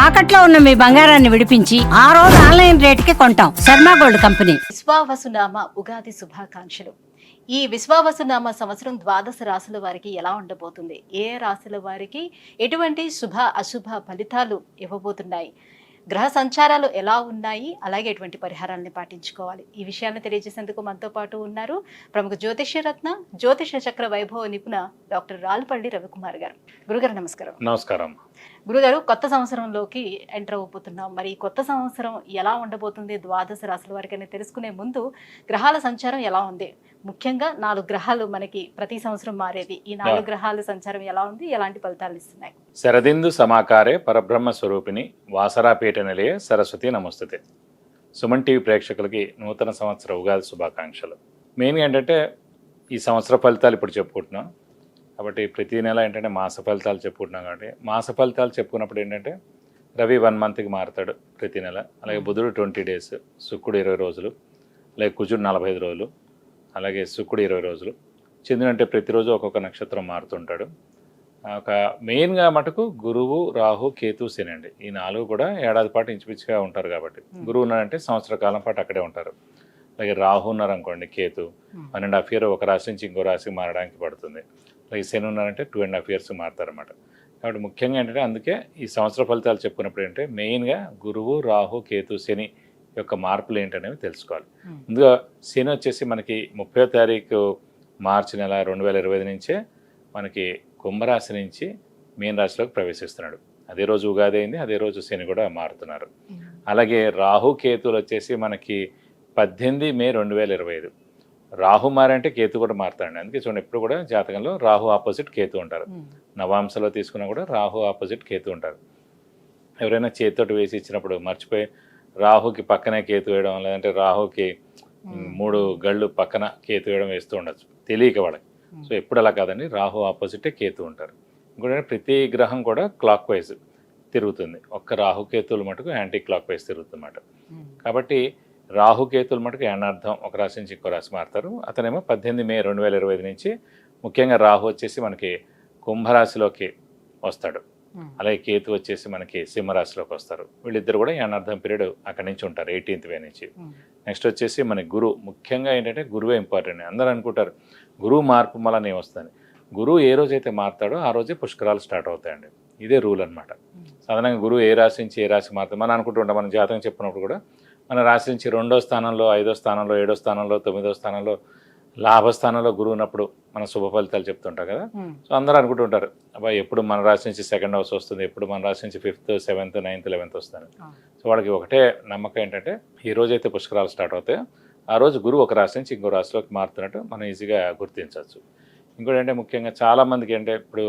తాకట్లో ఉన్న మీ బంగారాన్ని విడిపించి ఆ రోజు ఆన్లైన్ రేటుకి కొంటాం. Sharma gold company. విశ్వావసునామ ఉగాది శుభాకాంక్షలు. ఈ విశ్వావసునామ సంవత్సరం ద్వాదశ రాశుల వారికి ఎలా ఉండబోతుంది, ఏ రాశుల వారికి ఎటువంటి శుభ అశుభ ఫలితాలు ఇవ్వబోతున్నాయి, గ్రహ సంచారాలు ఎలా ఉన్నాయి, అలాగే ఎటువంటి పరిహారాలను పాటించుకోవాలి, ఈ విషయాన్ని తెలియజేసేందుకు మనతో పాటు ఉన్నారు ప్రముఖ జ్యోతిష్య రత్న జ్యోతిష చక్ర వైభవ నిపుణ డాక్టర్ రాల్పల్లి రవికుమార్ గారు. గురుగారు నమస్కారం. నమస్కారం. గురుగారు, కొత్త సంవత్సరంలోకి ఎంటర్ అవ్వబోతున్నాం. మరి ఈ కొత్త సంవత్సరం ఎలా ఉండబోతుంది ద్వాదశ రాశుల వారికి అని తెలుసుకునే ముందు గ్రహాల సంచారం ఎలా ఉంది, ముఖ్యంగా 4 గ్రహాలు మనకి ప్రతి సంవత్సరం మారేది, ఈ 4 గ్రహాల సంచారం ఎలా ఉంది, ఎలాంటి ఫలితాలు ఇస్తున్నాయి? శరదిందు సమాకారే పరబ్రహ్మ స్వరూపిణి వాసరాపేట నిలయ సరస్వతి నమస్తుతే. సుమన్ టీవీ ప్రేక్షకులకి నూతన సంవత్సర ఉగాది శుభాకాంక్షలు. మెయిన్గా ఏంటంటే ఈ సంవత్సర ఫలితాలు ఇప్పుడు చెప్పుకుంటున్నాం కాబట్టి ప్రతి నెల ఏంటంటే మాస ఫలితాలు చెప్పుకుంటున్నాం కాబట్టి మాస ఫలితాలు చెప్పుకున్నప్పుడు ఏంటంటే రవి 1 మంత్కి మారుతాడు ప్రతి నెల, అలాగే బుధుడు 20 డేస్, శుక్రుడు 20 రోజులు, అలాగే కుజుడు 45 రోజులు, అలాగే శుక్రుడు 20 రోజులు. చంద్రుడు అంటే ప్రతిరోజు ఒక్కొక్క నక్షత్రం మారుతుంటాడు. ఒక మెయిన్గా మటుకు గురువు, రాహు, కేతు, శని అండి. ఈ 4 కూడా ఏడాది పాటు ఇంచుమించుగా ఉంటారు కాబట్టి గురువు ఉన్నారంటే సంవత్సర కాలం పాటు అక్కడే ఉంటారు. అలాగే రాహు ఉన్నారనుకోండి, కేతు 1.5 ఇయర్ ఒక రాశి నుంచి ఇంకో రాశికి మారడానికి పడుతుంది. అలాగే శని ఉన్నారంటే 2.5 ఇయర్స్ మారుతారన్నమాట. కాబట్టి ముఖ్యంగా ఏంటంటే అందుకే ఈ సంవత్సర ఫలితాలు చెప్పుకున్నప్పుడు ఏంటంటే మెయిన్గా గురువు, రాహు, కేతు, శని యొక్క మార్పులు ఏంటనేవి తెలుసుకోవాలి. ముందుగా శని వచ్చేసి మనకి 30వ తారీఖు మార్చి నెల 2025 నుంచే మనకి కుంభరాశి నుంచి మీన రాశిలోకి ప్రవేశిస్తున్నాడు. అదే రోజు ఉగాది అయింది, అదే రోజు శని కూడా మారుతున్నారు. అలాగే రాహు, కేతులు వచ్చేసి మనకి 18 మే 2025. రాహు మారంటే కేతు కూడా మారుతాడండి. అందుకే చూడండి ఎప్పుడు కూడా జాతకంలో రాహు ఆపోజిట్ కేతు ఉంటారు. నవాంశలో తీసుకున్నా కూడా రాహు ఆపోజిట్ కేతు ఉంటారు. ఎవరైనా చేతితోటి వేసి ఇచ్చినప్పుడు మర్చిపోయి రాహుకి పక్కనే కేతు వేయడం, లేదంటే రాహుకి 3 గళ్ళు పక్కన కేతు వేయడం వేస్తూ ఉండొచ్చు తెలియక వాళ్ళకి. సో ఎప్పుడు అలా కాదండి, రాహు ఆపోజిటే కేతు ఉంటారు. ఇంకోటి ప్రతి గ్రహం కూడా క్లాక్ వైజ్ తిరుగుతుంది, ఒక్క రాహుకేతువులు మటుకు యాంటీ క్లాక్ వైజ్ తిరుగుతుందన్నమాట. కాబట్టి రాహుకేతువులు మటుకు ఏనార్థం ఒక రాశి నుంచి ఇంకో రాశి మారుతారు. అతనేమో 18 మే 2025 నుంచి ముఖ్యంగా రాహు వచ్చేసి మనకి కుంభరాశిలోకి వస్తాడు, అలాగే కేతు వచ్చేసి మనకి సింహరాశిలోకి వస్తారు. వీళ్ళిద్దరు కూడా ఏనార్థం పీరియడ్ అక్కడి నుంచి ఉంటారు 18th మే నుంచి. నెక్స్ట్ వచ్చేసి మన గురువు, ముఖ్యంగా ఏంటంటే గురువే ఇంపార్టెంట్. అందరూ అనుకుంటారు గురువు మార్పు వలన ఏమొస్తుంది. గురువు ఏ రోజైతే మారుతాడో ఆ రోజే పుష్కరాలు స్టార్ట్ అవుతాయండి. ఇదే రూల్ అనమాట. సాధారణంగా గురువు ఏ రాశి నుంచి ఏ రాశి మారుతాడు మనం అనుకుంటూ ఉంటాం. మన జాతకం చెప్పినప్పుడు కూడా మన రాశి నుంచి 2వ స్థానంలో, 5వ స్థానంలో, 7వ స్థానంలో, 9వ స్థానంలో, లాభస్థానంలో గురువు ఉన్నప్పుడు మన శుభ ఫలితాలు చెప్తుంటాం కదా. సో అందరూ అనుకుంటుంటారు అబ్బాయి ఎప్పుడు మన రాశి నుంచి 2nd హౌస్ వస్తుంది, ఎప్పుడు మన రాశి నుంచి 5th, 7th, 9th, 11th వస్తుంది. సో వాళ్ళకి ఒకటే నమ్మకం ఏంటంటే ఈ రోజైతే పుష్కరాలు స్టార్ట్ అవుతాయో ఆ రోజు గురువు ఒక రాశి నుంచి ఇంకో రాశిలోకి మారుతున్నట్టు మనం ఈజీగా గుర్తించవచ్చు. ఇంకోటి అంటే ముఖ్యంగా చాలామందికి అంటే ఇప్పుడు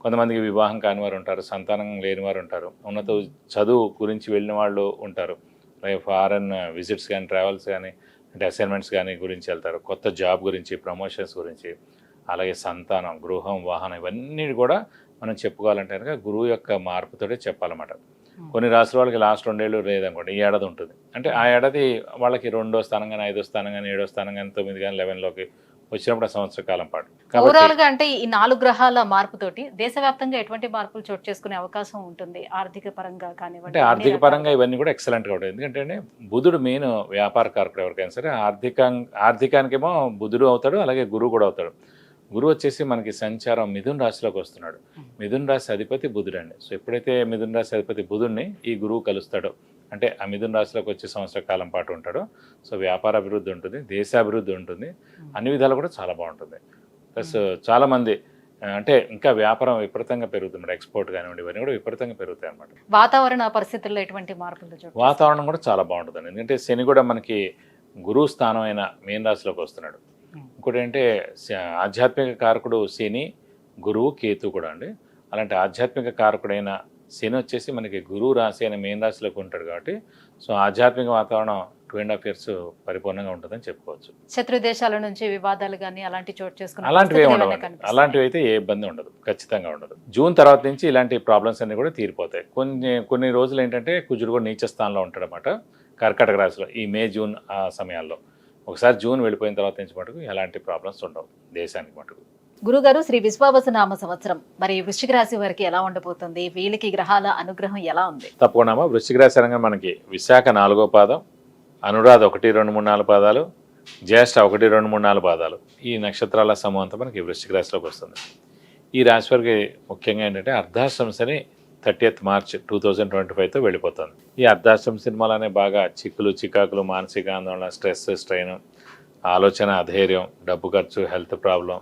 కొంతమందికి వివాహం కాని వారు ఉంటారు, సంతానం లేని వారు ఉంటారు, ఉన్నత చదువు గురించి వెళ్ళిన వాళ్ళు ఉంటారు, అలాగే ఫారెన్ విజిట్స్ కానీ, ట్రావెల్స్ కానీ, అంటే అసైన్మెంట్స్ కానీ గురించి వెళ్తారు, కొత్త జాబ్ గురించి, ప్రమోషన్స్ గురించి, అలాగే సంతానం, గృహం, వాహనం ఇవన్నీ కూడా మనం చెప్పుకోవాలంటే కనుక గురువు యొక్క మార్పుతోటే చెప్పాలన్నమాట. కొన్ని రాశుల వాళ్ళకి లాస్ట్ 2 ఏళ్ళు లేదనుకోండి, ఈ ఏడాది ఉంటుంది. అంటే ఆ ఏడాది వాళ్ళకి 2వ స్థానం కానీ, 5వ స్థానం కానీ, 7వ స్థానం కానీ, 9 కానీ, 11లోకి వచ్చినప్పుడు ఆ సంవత్సర కాలం పాటు. ఓవరాల్ గా అంటే ఈ 4 గ్రహాల మార్పుతోటి దేశవ్యాప్తంగా ఎటువంటి మార్పులు చోటు చేసుకునే అవకాశం ఉంటుంది, ఆర్థిక పరంగా కానివ్వండి? అంటే ఆర్థిక పరంగా ఇవన్నీ కూడా ఎక్సలెంట్గా ఉంటుంది. ఎందుకంటే బుధుడు మెయిన్ వ్యాపార కారకుడు. ఎవరికైనా సరే ఆర్థికానికేమో బుధుడు అవుతాడు, అలాగే గురువు కూడా అవుతాడు. గురువు వచ్చేసి మనకి సంచారం మిథున రాశిలోకి వస్తున్నాడు. మిథున రాశి అధిపతి బుధుడు అండి. సో ఎప్పుడైతే మిథున రాశి అధిపతి బుధుడిని ఈ గురువు కలుస్తాడో, అంటే ఆ మిథున రాశిలోకి వచ్చే సంవత్సర కాలం పాటు ఉంటాడో, సో వ్యాపార అభివృద్ధి ఉంటుంది, దేశాభివృద్ధి ఉంటుంది, అన్ని విధాలు కూడా చాలా బాగుంటుంది. ప్లస్ చాలామంది అంటే ఇంకా వ్యాపారం విపరీతంగా పెరుగుతుంది, ఎక్స్పోర్ట్ కానివ్వండి ఇవన్నీ కూడా విపరీతంగా పెరుగుతాయి అన్నమాట. వాతావరణ పరిస్థితుల్లో ఎటువంటి మార్పులు? వాతావరణం కూడా చాలా బాగుంటుందండి. ఎందుకంటే శని కూడా మనకి గురువు స్థానం అయిన మీన రాశిలోకి వస్తున్నాడు. ఇంకోటి అంటే ఆధ్యాత్మిక కారకుడు శని, గురువు, కేతు కూడా అండి. అలాంటి ఆధ్యాత్మిక కారకుడైన శని వచ్చేసి మనకి గురువు రాశి అయిన మీన రాశిలోకి ఉంటాడు కాబట్టి సో ఆధ్యాత్మిక వాతావరణం 2.5 ఇయర్స్ పరిపూర్ణంగా ఉంటుందని చెప్పుకోవచ్చు. శత్రు దేశాల నుంచి వివాదాలు కానీ అలాంటి చోటు చేసుకుని అలాంటివి ఉండవు. అలాంటివి అయితే ఏ ఇబ్బంది ఉండదు, ఖచ్చితంగా ఉండదు. జూన్ తర్వాత నుంచి ఇలాంటి ప్రాబ్లమ్స్ అన్ని కూడా తీరిపోతాయి. కొన్ని రోజులు ఏంటంటే కుజుడు కూడా నీచ స్థానంలో ఉంటాడు అన్నమాట కర్కాటక రాశిలో ఈ మే, జూన్ ఆ సమయాల్లో. ఒకసారి జూన్ వెళ్ళిపోయిన తర్వాత నుంచి మటుకు ఎలాంటి ప్రాబ్లమ్స్ ఉండవు దేశానికి మటుకు. గురుగారు, శ్రీ విశ్వావసు నామ సంవత్సరం మరి వృశ్చిక రాశి వారికి ఎలా ఉండబోతుంది? వీళ్ళకి గ్రహాల అనుగ్రహం ఎలా ఉంది? తప్పకుండా వృశ్చిక రాశి అనగా మనకి విశాఖ 4వ పాదం, అనురాధ 1, 2, 3, 4 పాదాలు, జ్యేష్ఠ 1, 2, 3, 4 పాదాలు, ఈ నక్షత్రాల సమూహం అంతా మనకి వృశ్చిక రాశిలోకి వస్తుంది. ఈ రాశి వారికి ముఖ్యంగా ఏంటంటే అర్ధాష్టమ శని 30th March 2025తో వెళ్ళిపోతుంది. ఈ అర్ధాష్టమ సినిమాలనే బాగా చికాకులు, మానసిక ఆందోళన, స్ట్రెస్, స్ట్రెయిన్, ఆలోచన అధైర్యం, డబ్బు ఖర్చు, హెల్త్ ప్రాబ్లం,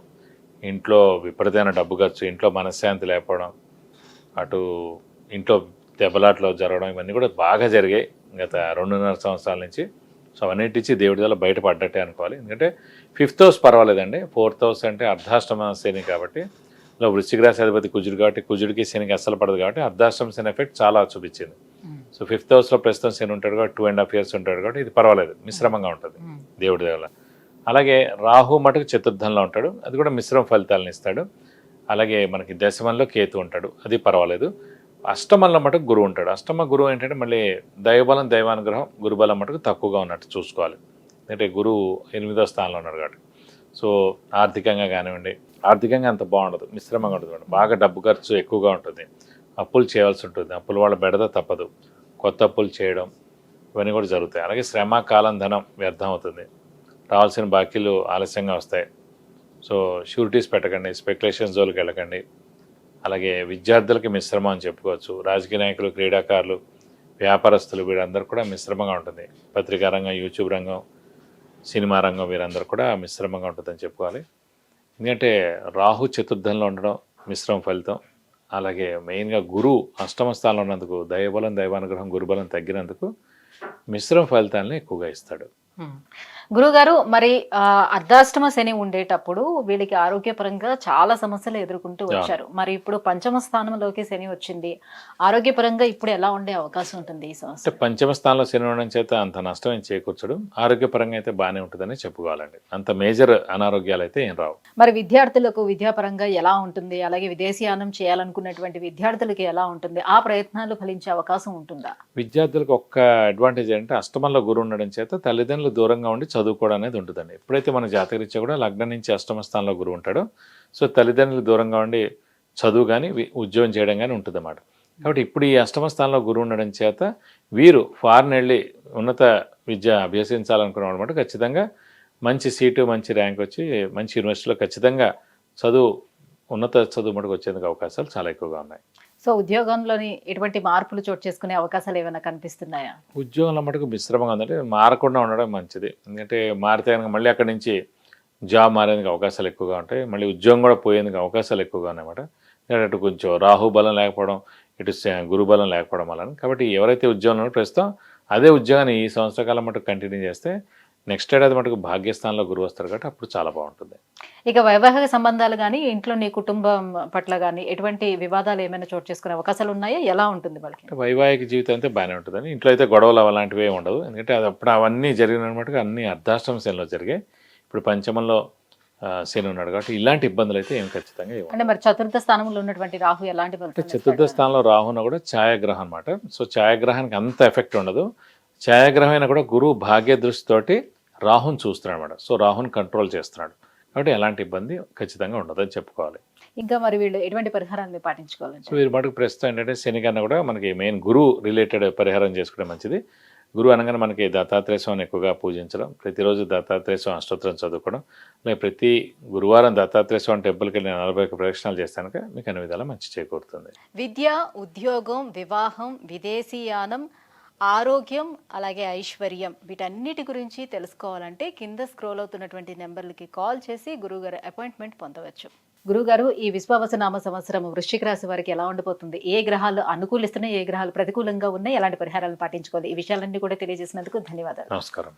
ఇంట్లో విపరీతమైన డబ్బు ఖర్చు, ఇంట్లో మనశ్శాంతి లేకపోవడం, అటు ఇంట్లో దెబ్బలాట్లు జరగడం, ఇవన్నీ కూడా బాగా జరిగాయి గత 2.5 సంవత్సరాల నుంచి. సో అవన్నిటి నుంచి దేవుడి వల్ల బయటపడ్డట్టే అనుకోవాలి. ఎందుకంటే 5th house పర్వాలేదండి, 4th house అంటే అర్ధాష్టమ శని కాబట్టి, ఇలా వృశ్చిక రాశి అధిపతి కుజుడు కాబట్టి కుజుడికి శనికి అస్సలు పడదు కాబట్టి అర్ధాష్టమ శని ఎఫెక్ట్ చాలా చూపించింది. సో 5th house ప్రస్తుతం శని ఉంటాడు కాబట్టి 2.5 years ఉంటాడు కాబట్టి ఇది పర్వాలేదు, మిశ్రమంగా ఉంటుంది దేవుడి వల్ల. అలాగే రాహు మటుకు చతుర్థంలో ఉంటాడు, అది కూడా మిశ్రమ ఫలితాలను ఇస్తాడు. అలాగే మనకి దశమంలో కేతు ఉంటాడు, అది పర్వాలేదు. అష్టమంలో మటుకు గురువు ఉంటాడు. అష్టమ గురువు ఏంటంటే మళ్ళీ దైవబలం, దైవానుగ్రహం, గురుబలం మటుకు తక్కువగా ఉన్నట్టు చూసుకోవాలి. ఎందుకంటే గురువు 8వ స్థానంలో ఉన్నాడు కాబట్టి. సో ఆర్థికంగా కానివ్వండి, ఆర్థికంగా అంత బాగుండదు, మిశ్రమంగా ఉంటుంది. బాగా డబ్బు ఖర్చు ఎక్కువగా ఉంటుంది, అప్పులు చేయాల్సి ఉంటుంది, అప్పుల వాళ్ళ బెడద తప్పదు, కొత్త అప్పులు చేయడం ఇవన్నీ కూడా జరుగుతాయి. అలాగే శ్రమ, కాలం, ధనం వ్యర్థం అవుతుంది, రావాల్సిన బాకీలు ఆలస్యంగా వస్తాయి. సో షూరిటీస్ పెట్టకండి, స్పెక్యులేషన్ జోలికి వెళ్ళకండి. అలాగే విద్యార్థులకి మిశ్రమం అని చెప్పుకోవచ్చు. రాజకీయ నాయకులు, క్రీడాకారులు, వ్యాపారస్తులు వీరందరూ కూడా మిశ్రమంగా ఉంటుంది. పత్రికా రంగం, యూట్యూబ్ రంగం, సినిమా రంగం వీరందరూ కూడా మిశ్రమంగా ఉంటుందని చెప్పుకోవాలి. ఎందుకంటే రాహు చతుర్థంలో ఉండడం మిశ్రమ ఫలితం. అలాగే మెయిన్గా గురువు అష్టమ స్థానంలో ఉన్నందుకు దైవబలం, దైవానుగ్రహం, గురుబలం తగ్గినందుకు మిశ్రమ ఫలితాలని ఎక్కువగా ఇస్తాడు. గురుగారు, మరి అర్ధాష్టమ శని ఉండేటప్పుడు వీళ్ళకి ఆరోగ్యపరంగా చాలా సమస్యలు ఎదుర్కొంటూ వచ్చారు. మరి ఇప్పుడు పంచమ స్థానంలోకి శని వచ్చింది, ఆరోగ్యపరంగా ఇప్పుడు ఎలా ఉండే అవకాశం ఉంటుంది ఈ సంవత్సరం? పంచమ స్థానంలో శని ఉండడం చేత అంత నష్టం ఏం చేకూర్చడు, ఆరోగ్యపరంగా అయితే బాగానే ఉంటుందని చెప్పుకోవాలండి. అంత మేజర్ అనారోగ్యాలు అయితే ఏం రావు. మరి విద్యార్థులకు విద్యాపరంగా ఎలా ఉంటుంది? అలాగే విదేశీయానం చేయాలనుకున్నటువంటి విద్యార్థులకి ఎలా ఉంటుంది? ఆ ప్రయత్నాలు ఫలించే అవకాశం ఉంటుందా? విద్యార్థులకు ఒక్క అడ్వాంటేజ్ ఏంటంటే అష్టమంలో గురువు ఉండడం చేత తల్లిదండ్రులు దూరంగా ఉండి చదువుకోవడం అనేది ఉంటుందండి. ఎప్పుడైతే మన జాతకరీత్యా కూడా లగ్నం నుంచి అష్టమ స్థానంలో గురువు ఉంటాడో, సో తల్లిదండ్రులు దూరంగా ఉండి చదువు కానీ ఉద్యోగం చేయడం కానీ ఉంటుంది అన్నమాట. కాబట్టి ఇప్పుడు ఈ అష్టమ స్థానంలో గురువు ఉండడం చేత వీరు ఫారెన్ వెళ్ళి ఉన్నత విద్య అభ్యసించాలనుకున్న అనమాట ఖచ్చితంగా మంచి సీటు, మంచి ర్యాంక్ వచ్చి మంచి యూనివర్సిటీలో ఖచ్చితంగా ఉన్నత చదువు మటుకు వచ్చేందుకు అవకాశాలు చాలా ఎక్కువగా ఉన్నాయి. సో ఉద్యోగంలోని ఎటువంటి మార్పులు చోటు చేసుకునే అవకాశాలు ఏమైనా కనిపిస్తున్నాయా? ఉద్యోగంలో మటుకు మిశ్రమంగా ఉందంటే మారకుండా ఉండడం మంచిది. ఎందుకంటే మారితే కనుక మళ్ళీ అక్కడి నుంచి జాబ్ మారేందుకు అవకాశాలు ఎక్కువగా ఉంటాయి, మళ్ళీ ఉద్యోగం కూడా పోయేందుకు అవకాశాలు ఎక్కువగా ఉన్నాయన్నమాట. అటు కొంచెం రాహు బలం లేకపోవడం, ఇటు గురు బలం లేకపోవడం వల్ల. కాబట్టి ఎవరైతే ఉద్యోగంలో ప్రస్తుతం అదే ఉద్యోగాన్ని ఈ సంవత్సర కాలం మటుకు కంటిన్యూ చేస్తే నెక్స్ట్ ఏడాది మటుకు భాగ్యస్థానంలో గురువు వస్తారు కాబట్టి అప్పుడు చాలా బాగుంటుంది. ఇక వైవాహిక సంబంధాలు కానీ, ఇంట్లో నీ కుటుంబం పట్ల కానీ ఎటువంటి వివాదాలు ఏమైనా చోటు చేసుకునే అవకాశాలు ఉన్నాయా? ఎలా ఉంటుంది వాళ్ళకి? వైవాహిక జీవితం అయితే బాగానే ఉంటుందని, ఇంట్లో అయితే గొడవలు అలాంటివి ఉండదు. ఎందుకంటే అది అప్పుడు అవన్నీ జరిగినట్టుగా అన్ని అర్ధాష్టమ శనిలో జరిగాయి. ఇప్పుడు పంచమంలో శని ఉన్నాడు కాబట్టి ఇలాంటి ఇబ్బందులు అయితే ఏం ఖచ్చితంగా అంటే మరి చతుర్థ స్థానంలో ఉన్నటువంటి రాహు ఎలాంటి? చతుర్థ స్థానంలో రాహున కూడా ఛాయాగ్రహం అనమాట. సో ఛాయాగ్రహానికి అంత ఎఫెక్ట్ ఉండదు. ఛాయాగ్రహం అయినా కూడా గురువు భాగ్య దృష్టితోటి రాహుని చూస్తున్నాడు అనమాట. సో రాహుని కంట్రోల్ చేస్తున్నాడు కాబట్టి ఎలాంటి ఇబ్బంది ఖచ్చితంగా ఉండదని చెప్పుకోవాలి. ఇంకా మరి వీళ్ళు ఎటువంటి పరిహారాన్ని పాటించుకోవాలి? సో వీరి మటుకు ప్రస్తుతం ఏంటంటే శని కన్నా కూడా మనకి మెయిన్ గురువు రిలేటెడ్ పరిహారం చేసుకుంటే మంచిది. గురువు అనగానే మనకి దత్తాత్రేయ స్వామిని ఎక్కువగా పూజించడం, ప్రతిరోజు దత్తాత్రేయ స్వామి అష్టోత్తరం చదువుకోవడం, అలాగే ప్రతి గురువారం దత్తాత్రేయ స్వామి టెంపుల్కి వెళ్ళి 41 ప్రదక్షిణాలు చేస్తానుక మీకు అన్ని విధాలా మంచి చేకూరుతుంది. విద్య, ఉద్యోగం, వివాహం, విదేశీయానం, ఆరోగ్యం, అలాగే ఐశ్వర్యం, వీటన్నిటి గురించి తెలుసుకోవాలంటే కింద స్క్రోల్ అవుతున్నటువంటి నెంబర్లకి కాల్ చేసి గురువుగారు అపాయింట్మెంట్ పొందవచ్చు. గురుగారు, ఈ విశ్వావసు నామ సంవత్సరం వృశ్చిక రాశి వారికి ఎలా ఉండబోతుంది? ఏ గ్రహాలు అనుకూలిస్తున్నాయి, ఏ గ్రహాలు ప్రతికూలంగా ఉన్నాయి, ఎలాంటి పరిహారాలను పాటించుకోవాలి? ఈ విషయాలన్నీ కూడా తెలియజేసినందుకు ధన్యవాదాలు. నమస్కారం.